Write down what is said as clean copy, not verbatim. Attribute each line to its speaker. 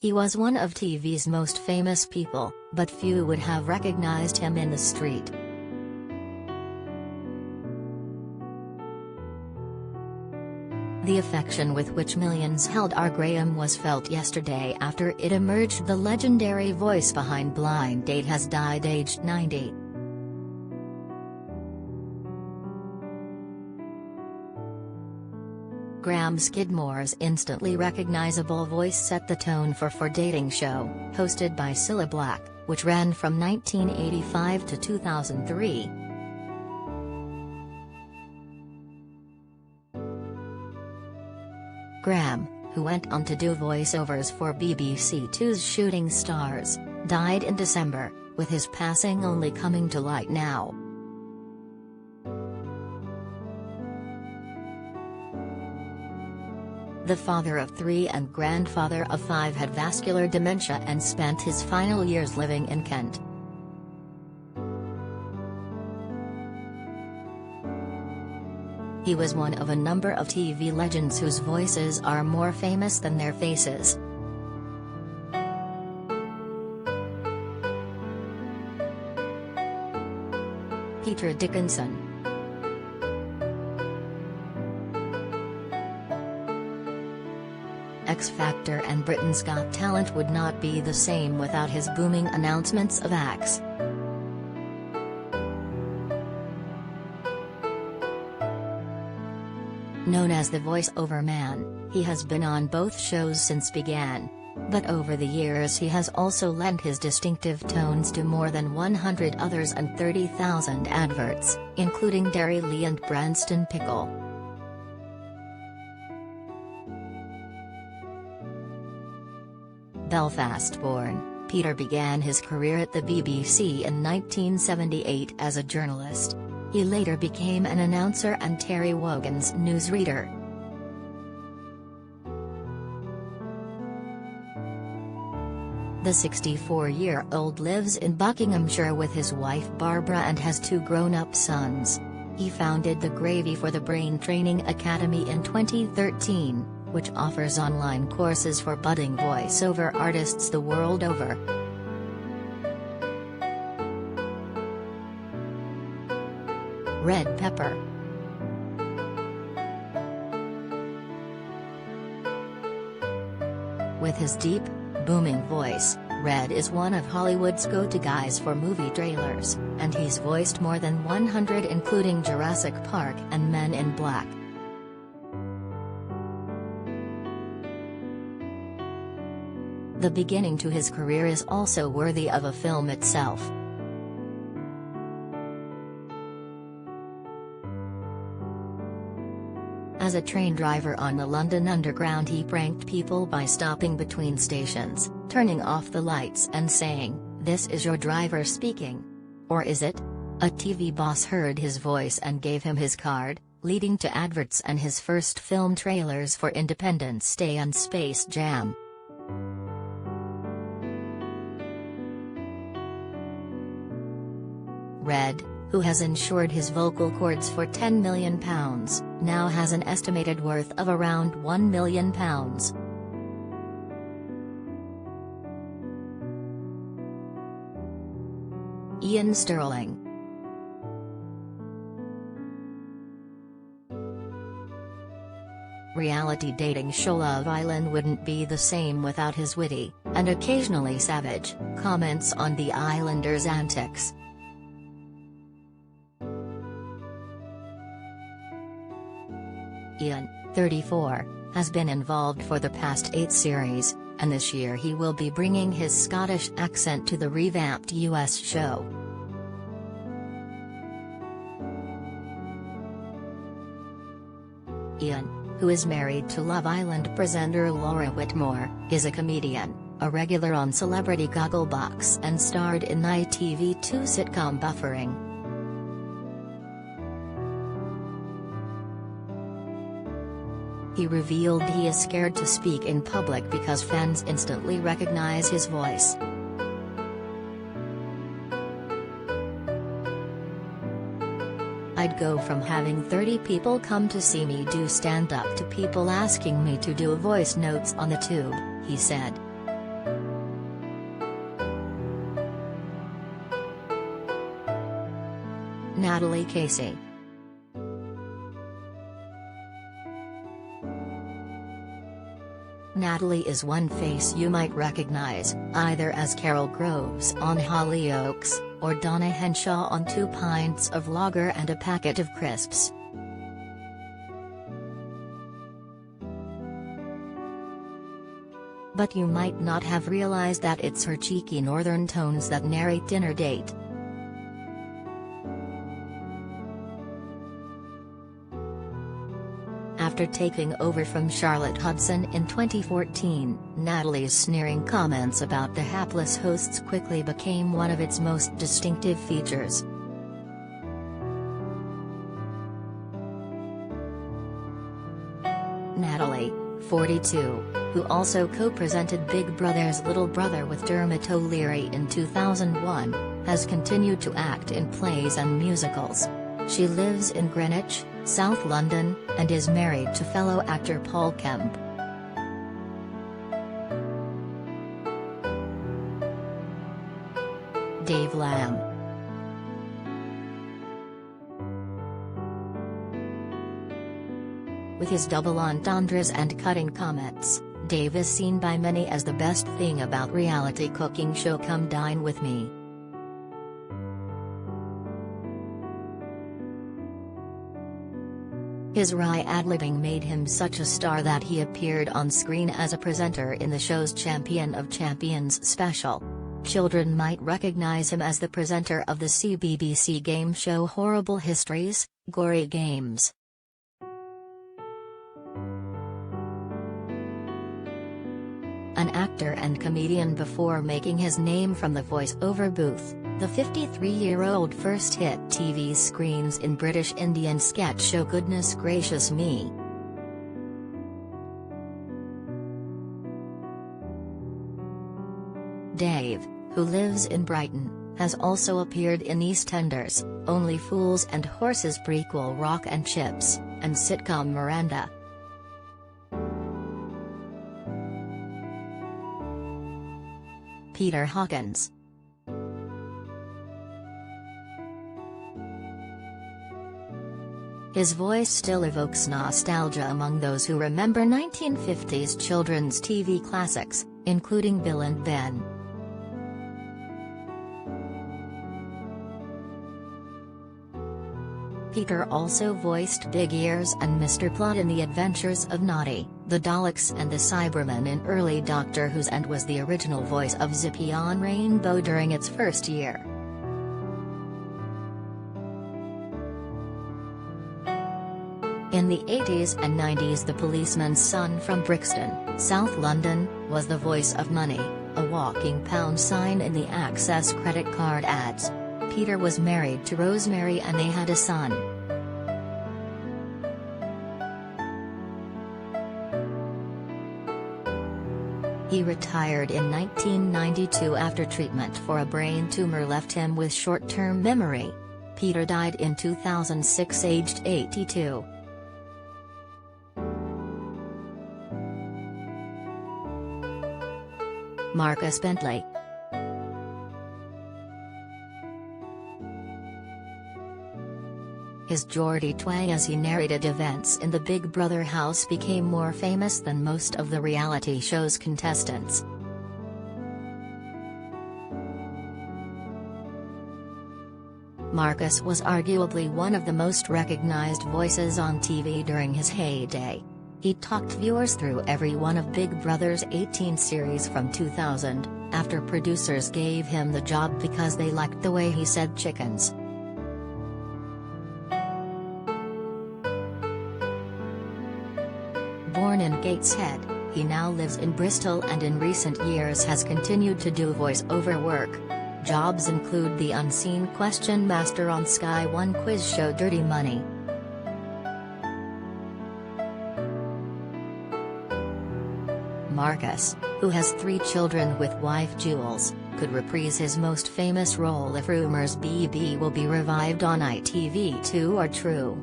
Speaker 1: He was one of TV's most famous people, but few would have recognized him in the street. The affection with which millions held R. Graham was felt yesterday after it emerged the legendary voice behind Blind Date has died aged 90. Graham Skidmore's instantly recognizable voice set the tone for Dating Show, hosted by Cilla Black, which ran from 1985 to 2003. Graham, who went on to do voiceovers for BBC Two's Shooting Stars, died in December, with his passing only coming to light now. The father of 3 and grandfather of 5 had vascular dementia and spent his final years living in Kent. He was one of a number of TV legends whose voices are more famous than their faces. Peter Dickinson. X Factor and Britain's Got Talent would not be the same without his booming announcements of acts. Known as the voice-over man, he has been on both shows since began. But over the years he has also lent his distinctive tones to more than 100 others and 30,000 adverts, including Dairy Lee and Branston Pickle. Belfast-born, Peter began his career at the BBC in 1978 as a journalist. He later became an announcer and Terry Wogan's newsreader. The 64-year-old lives in Buckinghamshire with his wife Barbara and has 2 grown-up sons. He founded the Gravy for the Brain Training Academy in 2013, which offers online courses for budding voiceover artists the world over. Red Pepper. With his deep, booming voice, Red is one of Hollywood's go-to guys for movie trailers, and he's voiced more than 100 including Jurassic Park and Men in Black. The beginning to his career is also worthy of a film itself. As a train driver on the London Underground, he pranked people by stopping between stations, turning off the lights and saying, "This is your driver speaking." Or is it? A TV boss heard his voice and gave him his card, leading to adverts and his first film trailers for Independence Day and Space Jam. Red, who has insured his vocal cords for £10 million, now has an estimated worth of around £1 million. Ian Sterling. Reality dating show Love Island wouldn't be the same without his witty, and occasionally savage, comments on the Islanders' antics. Ian, 34, has been involved for the past 8 series, and this year he will be bringing his Scottish accent to the revamped US show. Ian, who is married to Love Island presenter Laura Whitmore, is a comedian, a regular on Celebrity Gogglebox and starred in ITV2 sitcom Buffering. He revealed he is scared to speak in public because fans instantly recognize his voice. I'd go from having 30 people come to see me do stand-up to people asking me to do voice notes on the tube, he said. Natalie Casey. Natalie is one face you might recognize, either as Carol Groves on Hollyoaks, or Donna Henshaw on 2 pints of lager and a packet of crisps. But you might not have realized that it's her cheeky northern tones that narrate dinner date. After taking over from Charlotte Hudson in 2014, Natalie's sneering comments about the hapless hosts quickly became one of its most distinctive features. Natalie, 42, who also co-presented Big Brother's Little Brother with Dermot O'Leary in 2001, has continued to act in plays and musicals. She lives in Greenwich, South London, and is married to fellow actor Paul Kemp. Dave Lamb. With his double entendres and cutting comments, Dave is seen by many as the best thing about reality cooking show Come Dine With Me. His wry ad-libbing made him such a star that he appeared on screen as a presenter in the show's Champion of Champions special. Children might recognize him as the presenter of the CBBC game show Horrible Histories, Gory Games. An actor and comedian before making his name from the voice-over booth, the 53-year-old first hit TV screens in British Indian sketch show Goodness Gracious Me. Dave, who lives in Brighton, has also appeared in EastEnders, Only Fools and Horses prequel Rock and Chips, and sitcom Miranda. Peter Hawkins. His voice still evokes nostalgia among those who remember 1950s children's TV classics, including Bill and Ben. Peter also voiced Big Ears and Mr. Plot in The Adventures of Noddy, the Daleks and the Cybermen in early Doctor Who's, and was the original voice of Zippy on Rainbow during its first year. In the 80s and 90s, the policeman's son from Brixton, South London, was the voice of Money, a walking pound sign in the Access credit card ads. Peter was married to Rosemary and they had a son. He retired in 1992 after treatment for a brain tumor left him with short-term memory. Peter died in 2006 aged 82. Marcus Bentley. His Geordie twang as he narrated events in the Big Brother house became more famous than most of the reality show's contestants. Marcus was arguably one of the most recognized voices on TV during his heyday. He talked viewers through every one of Big Brother's 18 series from 2000, after producers gave him the job because they liked the way he said chickens. Born in Gateshead, he now lives in Bristol and in recent years has continued to do voice-over work. Jobs include the unseen question master on Sky One quiz show Dirty Money. Marcus, who has 3 children with wife Jules, could reprise his most famous role if rumors BB will be revived on ITV2 are true.